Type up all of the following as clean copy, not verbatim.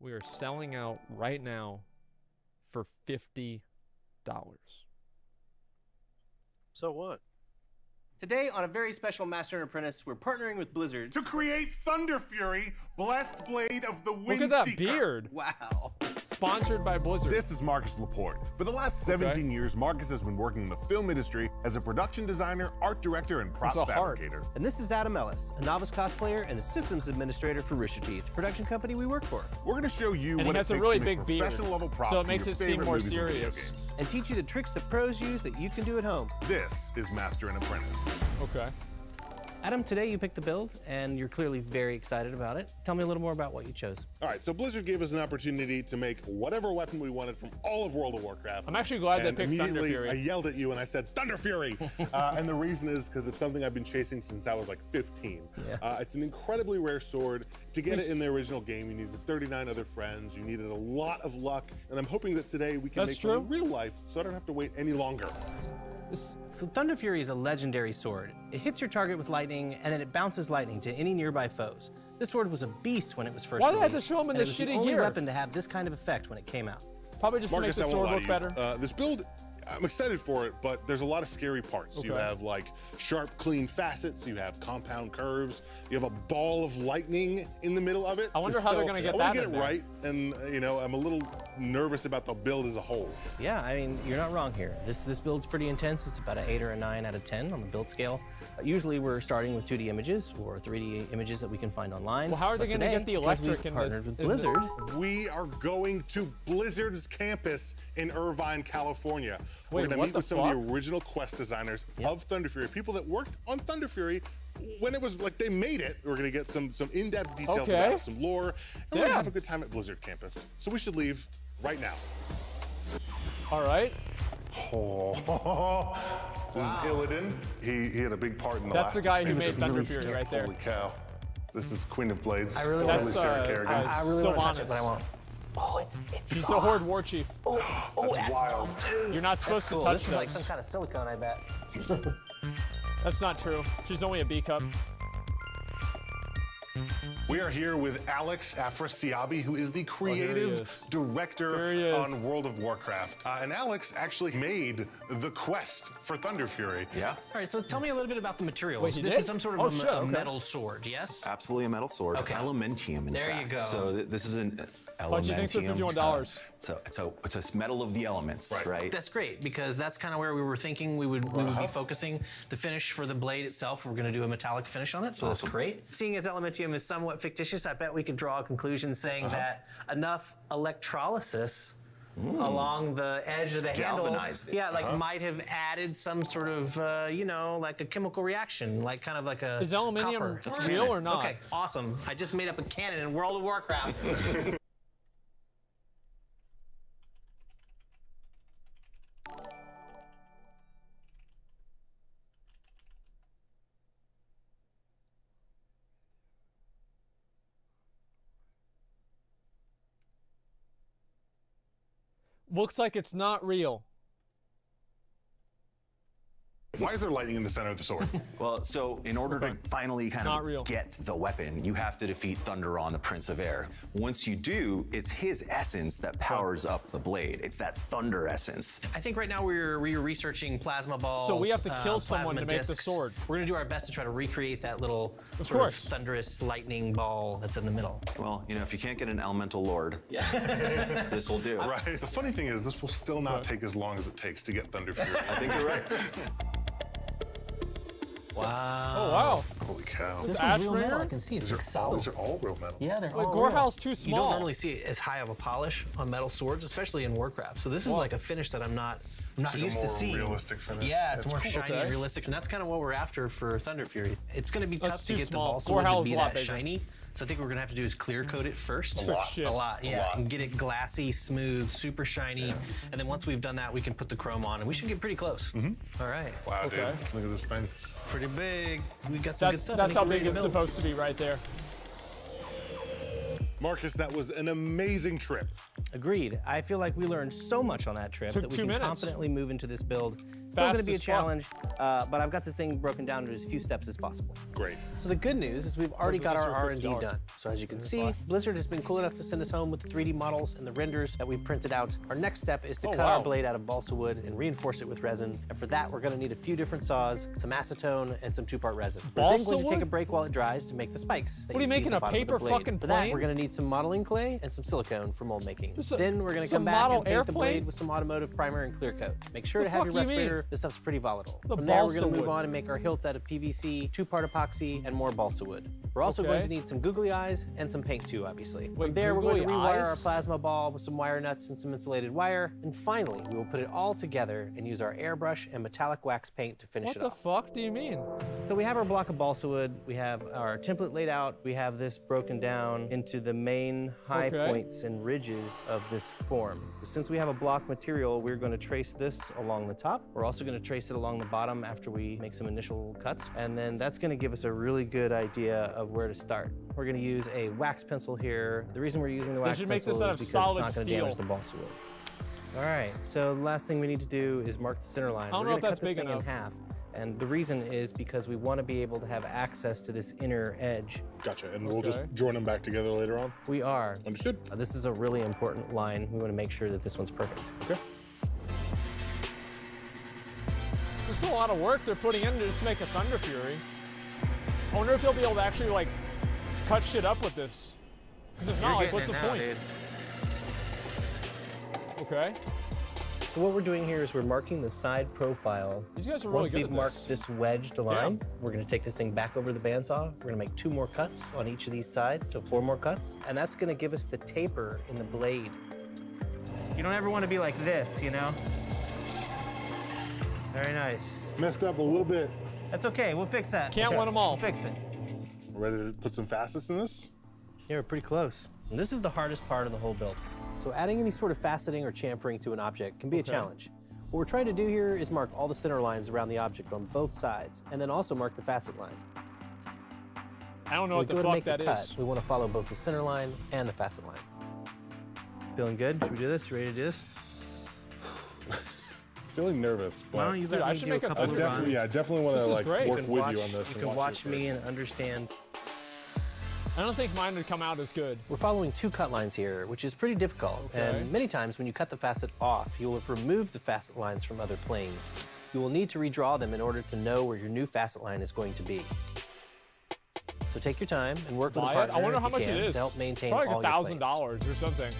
We are selling out right now for $50. So what? Today, on a very special Master and Apprentice, we're partnering with Blizzard to create Thunderfury, Blessed Blade of the Windseeker. Look at that beard. Wow. Sponsored by Blizzard. This is Marcus Laporte. For the last 17 years, Marcus has been working in the film industry as a production designer, art director, and prop fabricator. And this is Adam Ellis, a novice cosplayer and the systems administrator for Rooster Teeth, the production company we work for. We're going to show you and what he has it a takes really to make big beard, professional level props so it makes for it your seem favorite more movies and video serious. games. And teach you the tricks the pros use that you can do at home. This is Master and Apprentice. Okay. Adam, today you picked the build, and you're clearly very excited about it. Tell me a little more about what you chose. All right, so Blizzard gave us an opportunity to make whatever weapon we wanted from all of World of Warcraft. I'm actually glad they picked immediately Thunderfury. I yelled at you and I said, Thunderfury! And the reason is because it's something I've been chasing since I was like 15. Yeah. It's an incredibly rare sword. To get it in the original game, you needed 39 other friends, you needed a lot of luck, and I'm hoping that today we can make one in real life so I don't have to wait any longer. So Thunderfury is a legendary sword. It hits your target with lightning, and then it bounces lightning to any nearby foes. This sword was a beast when it was first released. Why did I have to show him in this shitty gear? It was the only weapon to have this kind of effect when it came out. Probably just Marcus, to make the sword look better. This build, I'm excited for it, but there's a lot of scary parts. Okay. You have like sharp, clean facets. You have compound curves. You have a ball of lightning in the middle of it. I wonder how they're going to get that I want to get in it there. right, and you know, I'm a little nervous about the build as a whole. Yeah, I mean, you're not wrong here. This build's pretty intense. It's about an 8 or a 9 out of 10 on the build scale. Usually we're starting with 2D images or 3D images that we can find online. Well, how are they going to get the electric in partnered this? with Blizzard. We are going to Blizzard's campus in Irvine, California. We're going to meet with some of the original quest designers of Thunderfury, people that worked on Thunderfury when it was like they made it. We're going to get some in-depth details about it, some lore, and we're going to have a good time at Blizzard campus. So we should leave right now. All right. Oh, this is Illidan. He had a big part in the That's last the guy who expansion. made Thunderfury right there. Holy cow. This is Queen of Blades. I really That's want Sarah Kerrigan. I really want to touch Solanus. it, but I won't. Oh, it's She's the Horde War Chief. That's wild. You're not supposed to cool. touch This is like some kind of silicone, I bet. That's not true. She's only a B cup. We are here with Alex Afrasiabi, who is the creative director on World of Warcraft. And Alex actually made the quest for Thunderfury. Yeah. All right, so tell me a little bit about the materials. Wait, This is some sort of a metal sword, yes? Absolutely a metal sword. Okay. Elementium, in fact. There you go. So this is an elementium. What do you think for $51? It's a metal of the elements, right? That's great, because that's kind of where we were thinking we would be focusing the finish for the blade itself. We're going to do a metallic finish on it, so that's great. Seeing as Elementium is somewhat fictitious, I bet we could draw a conclusion saying that enough electrolysis along the edge of the handle, might have added some sort of, you know, like a chemical reaction, like kind of like a Is aluminium real or not? Okay, awesome. I just made up a cannon in World of Warcraft. Looks like it's not real. Why is there lightning in the center of the sword? Well, so in order to finally kind of get the weapon, you have to defeat Thunderon, the Prince of Air. Once you do, it's his essence that powers up the blade. It's that thunder essence. I think right now we're researching plasma balls. So we have to kill someone to make the discs. sword. We're gonna do our best to try to recreate that little sort of thunderous lightning ball that's in the middle. Well, you know, if you can't get an elemental lord, this will do. Right. The funny thing is, this will still not take as long as it takes to get Thunderfury. I think you're right. Wow. Oh, wow. Holy cow. This is real metal. I can see it's solid. These are all real metal. Yeah, they're Like all Gorehal's real. too small. You don't normally see as high of a polish on metal swords, especially in Warcraft. So this is like a finish that I'm not used to seeing. Realistic finish. Yeah, it's more shiny and realistic, and that's kind of what we're after for Thunderfury. It's going to be tough to get the ball sword to be that shiny. So I think what we're gonna have to do is clear coat it first. A lot, yeah. And get it glassy, smooth, super shiny. And then once we've done that, we can put the chrome on, and we should get pretty close. All right. Wow, dude. Look at this thing. Pretty big. We got some good stuff. That's how big it's supposed to be right there. Marcus, that was an amazing trip. Agreed. I feel like we learned so much on that trip that we can confidently move into this build Still going to be a challenge, but I've got this thing broken down into as few steps as possible. Great. So the good news is we've already got our R&D done. So as you can see, Blizzard has been cool enough to send us home with the 3D models and the renders that we printed out. Our next step is to cut our blade out of balsa wood and reinforce it with resin. And for that, we're going to need a few different saws, some acetone, and some 2-part resin. We're then going to take a break while it dries to make the spikes. What are you making, a paper fucking plane? For that, we're going to need some modeling clay and some silicone for mold making. Then we're going to come back and paint the blade with some automotive primer and clear coat. Make sure to have your respirator. This stuff's pretty volatile. From there, we're going to move on and make our hilt out of PVC, 2-part epoxy, and more balsa wood. We're also going to need some googly eyes and some paint too, obviously. From there, we're going to rewire our plasma ball with some wire nuts and some insulated wire. And finally, we will put it all together and use our airbrush and metallic wax paint to finish it off. What the fuck do you mean? So we have our block of balsa wood. We have our template laid out. We have this broken down into the main high points and ridges of this form. Since we have a block material, we're going to trace this along the top. We're also going to trace it along the bottom after we make some initial cuts. And then that's going to give us a really good idea of where to start. We're going to use a wax pencil here. The reason we're using the wax pencil is because it's not going to damage the balsa wood. All right, so the last thing we need to do is mark the center line. We're going to cut this thing in half. And the reason is because we want to be able to have access to this inner edge. Gotcha, and we'll just join them back together later on? We are. Understood. This is a really important line. We want to make sure that this one's perfect. Okay. There's a lot of work they're putting in to just make a Thunderfury. I wonder if they'll be able to actually, like, cut shit up with this. Because if not, like, what's the point? Dude. Okay. So what we're doing here is we're marking the side profile. These guys are really good at this. Once we've marked this wedged line, we're going to take this thing back over the bandsaw. We're going to make 2 more cuts on each of these sides, so 4 more cuts. And that's going to give us the taper in the blade. You don't ever want to be like this, you know? Very nice. Messed up a little bit. That's okay, we'll fix that. Can't win them all. We'll fix it. Ready to put some facets in this? Yeah, we're pretty close. And this is the hardest part of the whole build. So adding any sort of faceting or chamfering to an object can be a challenge. What we're trying to do here is mark all the center lines around the object on both sides, and then also mark the facet line. I don't know what the fuck that is. We want to follow both the center line and the facet line. Feeling good? Should we do this? You ready to do this? Feeling nervous, but well, you got me do a couple of runs. I definitely want to like work with you on this. You can watch me and understand. I don't think mine would come out as good. We're following 2 cut lines here, which is pretty difficult. And many times when you cut the facet off, you will have removed the facet lines from other planes. You will need to redraw them in order to know where your new facet line is going to be. So take your time and work with a partner. I wonder how much it is. To help maintain probably all like $1,000 or something.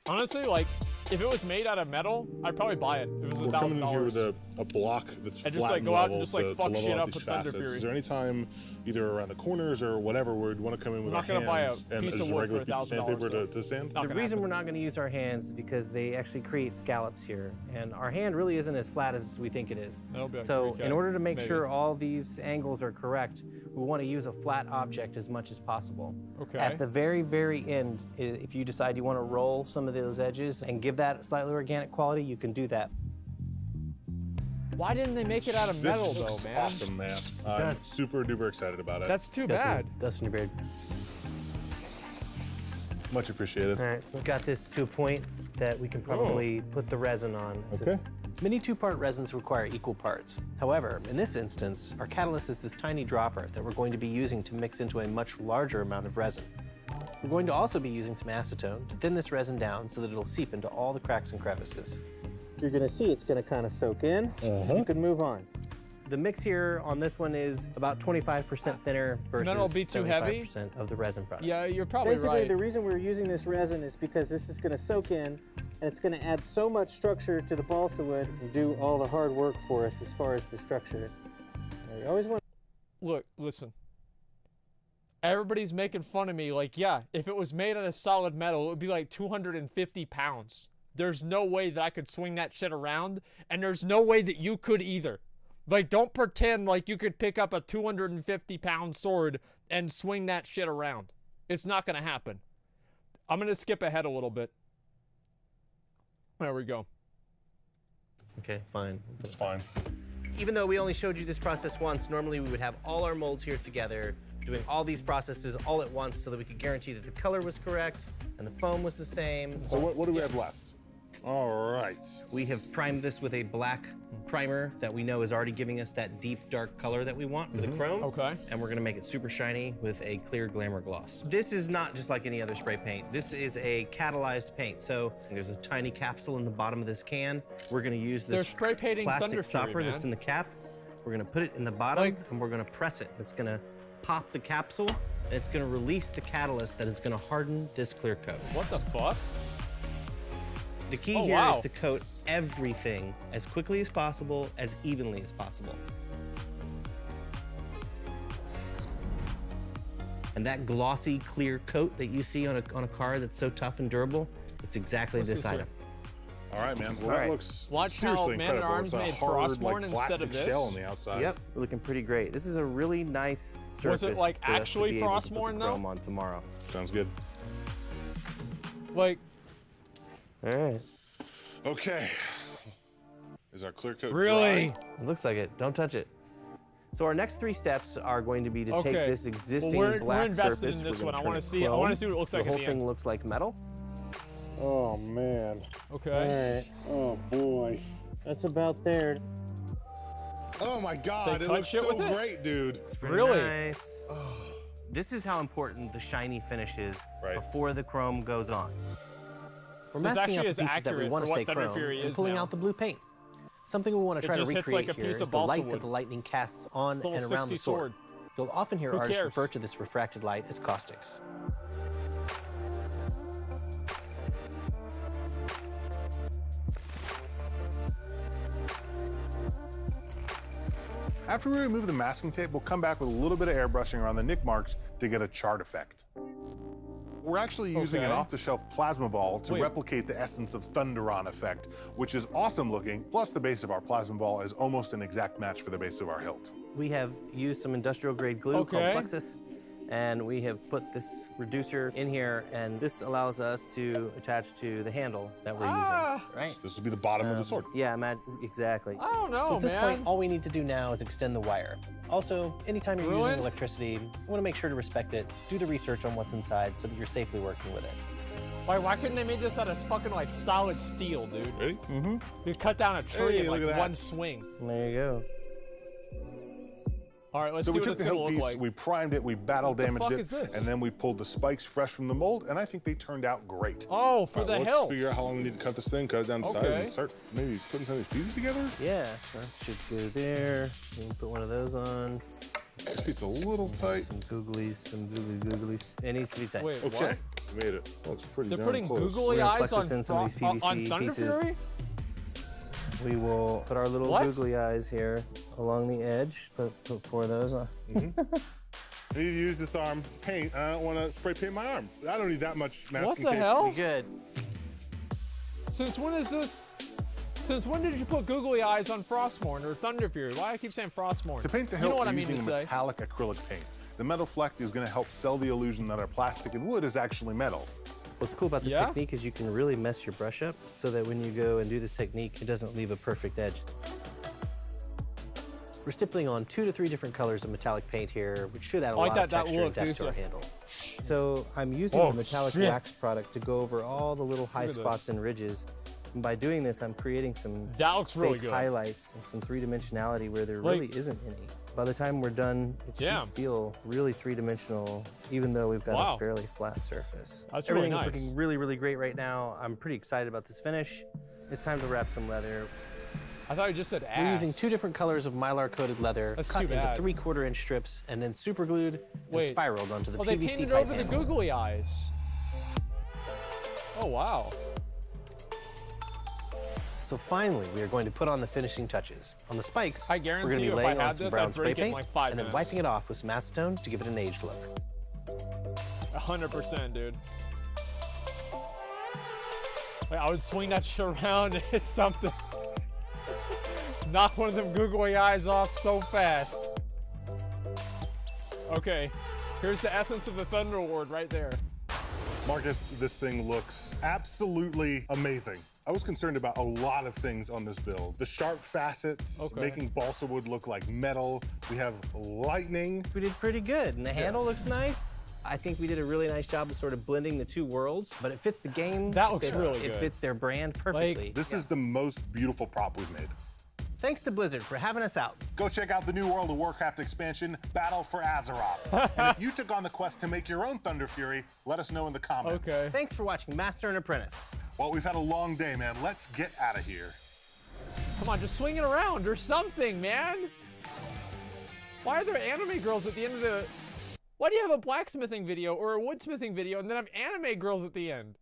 Honestly, like, if it was made out of metal, I'd probably buy it. If it was $1,000. We're coming in here with a block that's flat just like and go out level and just like fuck shit up with Thunderfury. Is there any time, either around the corners or whatever, we'd want to come in with our hands and just a regular piece of sandpaper to sand? The reason we're not going to use our hands is because they actually create scallops here, and our hand really isn't as flat as we think it is. So in order to make sure all these angles are correct, we want to use a flat object as much as possible. Okay. At the very, very end, if you decide you want to roll some of those edges and give that slightly organic quality, you can do that. Why didn't they make it out of metal, though, man? Awesome, man. I'm super duper excited about it. That's too bad. Dust in your beard. Much appreciated. All right, we've got this to a point that we can probably put the resin on. Many 2-part resins require equal parts. However, in this instance, our catalyst is this tiny dropper that we're going to be using to mix into a much larger amount of resin. We're going to also be using some acetone to thin this resin down so that it'll seep into all the cracks and crevices. You're gonna see it's gonna kind of soak in. You can move on. The mix here on this one is about 25% thinner versus 75% of the resin product. Yeah, you're probably right. Basically, the reason we're using this resin is because this is gonna soak in, and it's gonna add so much structure to the balsa wood and do all the hard work for us as far as the structure. You always want. Look, listen. Everybody's making fun of me like, yeah, if it was made out of solid metal, it would be like 250 pounds. There's no way that I could swing that shit around, and there's no way that you could either. Like, don't pretend like you could pick up a 250-pound sword and swing that shit around. It's not gonna happen. I'm gonna skip ahead a little bit. There we go. Okay, fine. It's fine. Even though we only showed you this process once, normally we would have all our molds here together, doing all these processes all at once so that we could guarantee that the color was correct and the foam was the same. So what do we have left? All right. We have primed this with a black primer that we know is already giving us that deep, dark color that we want for the chrome. Okay. And we're gonna make it super shiny with a clear glamour gloss. This is not just like any other spray paint. This is a catalyzed paint. So there's a tiny capsule in the bottom of this can. We're gonna use this spray painting plastic Thunderfury, stopper man. that's in the cap. We're gonna put it in the bottom and we're gonna press it. It's gonna pop the capsule and it's gonna release the catalyst that is gonna harden this clear coat. What the fuck? The key here is to coat everything as quickly as possible, as evenly as possible. And that glossy, clear coat that you see on a car that's so tough and durable, it's exactly this item. All right, man. Well, that looks Watch how seriously Man at incredible. Arms It's a made hard, Frostmourne like, instead of plastic this. shell on the outside. Yep, looking pretty great. This is a really nice surface. Was it like for us to actually be able to put Frostmourne the though? chrome on tomorrow. Sounds good. Like, all right. Okay. Is our clear coat really? dry? It looks like it. Don't touch it. So our next 3 steps are going to be to take this existing we're black invested surface. in this we're one. gonna I turn want it to see. I chrome. want to see what it looks like. The whole at the thing end. looks like metal. Oh, man. Okay. Oh, boy. That's about there. Oh, my God. They It cut looks shit so with it? great, dude. It's pretty Really? nice. This is how important the shiny finish is Right. before the chrome goes on. We're This masking out actually the is pieces that we accurate want to for stay what chrome Thunderfury and is pulling now. out the blue paint. Something we want to It try to just hits recreate like a here piece is of the light balsa that wood. the lightning casts on It's a and little around the 60 sword. You'll often hear Who artists cares? refer to this refracted light as caustics. After we remove the masking tape, we'll come back with a little bit of airbrushing around the nick marks to get a chart effect. We're actually using an off-the-shelf plasma ball to replicate the essence of Thunderon effect, which is awesome looking, plus the base of our plasma ball is almost an exact match for the base of our hilt. We have used some industrial grade glue called Plexus, and we have put this reducer in here, and this allows us to attach to the handle that we're using, right? This would be the bottom of the sword. Yeah, exactly. I don't know, So at this man. point, all we need to do now is extend the wire. Also, anytime you're using electricity, you want to make sure to respect it, do the research on what's inside so that you're safely working with it. Why couldn't they make this out of fucking like solid steel, dude? Ready? Mm-hmm. You cut down a tree in Hey, like look at one that. swing. There you go. All right, let's So see we what took it's the gonna hilt look piece, like. we primed it, we battle damaged fuck it, is this? and then we pulled the spikes fresh from the mold, and I think they turned out great. Oh, for the let's hilt. figure out how long we need to cut this thing, cut it down to size, and start maybe putting some of these pieces together. Yeah, that should go there. You can put one of those on. This piece a little tight. Some googlies. It needs to be tight. Wait, Okay, what? we made it. Looks pretty They're darn putting close. googly We're gonna eyes flex on, this in some of these PVC on pieces. Thunderfury? We will put our little What? googly eyes here along the edge. Put 4 of those on. I need to use this arm to paint. I don't want to spray paint my arm. I don't need that much masking What the tape. hell? Be good. Since when is this? Since when did you put googly eyes on Frostmourne or Thunderfury? Why do I keep saying Frostmourne? To paint the you hilt, know what we're I mean using to say. metallic acrylic paint. The metal fleck is going to help sell the illusion that our plastic and wood is actually metal. What's cool about this technique is you can really mess your brush up so that when you go and do this technique, it doesn't leave a perfect edge. We're stippling on 2 to 3 different colors of metallic paint here, which should add a lot of texture and depth to our handle. So I'm using the metallic wax product to go over all the little high spots and ridges. And by doing this, I'm creating some fake highlights and some 3-dimensionality where there really isn't any. By the time we're done, it should feel really 3-dimensional, even though we've got a fairly flat surface. That's Everything really nice. is looking really, really great right now. I'm pretty excited about this finish. It's time to wrap some leather. I thought you just said ass. We're using 2 different colors of mylar-coated leather, That's cut too into bad. 3/4-inch strips, and then super glued and spiraled onto the they PVC painted pipe over the handle. googly eyes. Oh, wow. So finally, we are going to put on the finishing touches. On the spikes, I we're guarantee going to you be if I laying on had some this, brown I'd spray break it in paint, like 5 and then minutes. wiping it off with some acetone to give it an aged look. 100%, dude. Wait, I would swing that shit around and hit something. Knock one of them googly eyes off so fast. Okay, here's the essence of the Thunder Ward right there. Marcus, this thing looks absolutely amazing. I was concerned about a lot of things on this build. The sharp facets, making balsa wood look like metal. We have lightning. We did pretty good, and the handle looks nice. I think we did a really nice job of sort of blending the two worlds, but it fits the game. That looks really good. It fits their brand perfectly. Like, this is the most beautiful prop we've made. Thanks to Blizzard for having us out. Go check out the new World of Warcraft expansion, Battle for Azeroth. And if you took on the quest to make your own Thunderfury, let us know in the comments. Okay. Thanks for watching Master and Apprentice. Well, we've had a long day, man. Let's get out of here. Come on, just swing it around or something, man. Why are there anime girls at the end of the... Why do you have a blacksmithing video or a woodsmithing video and then have anime girls at the end?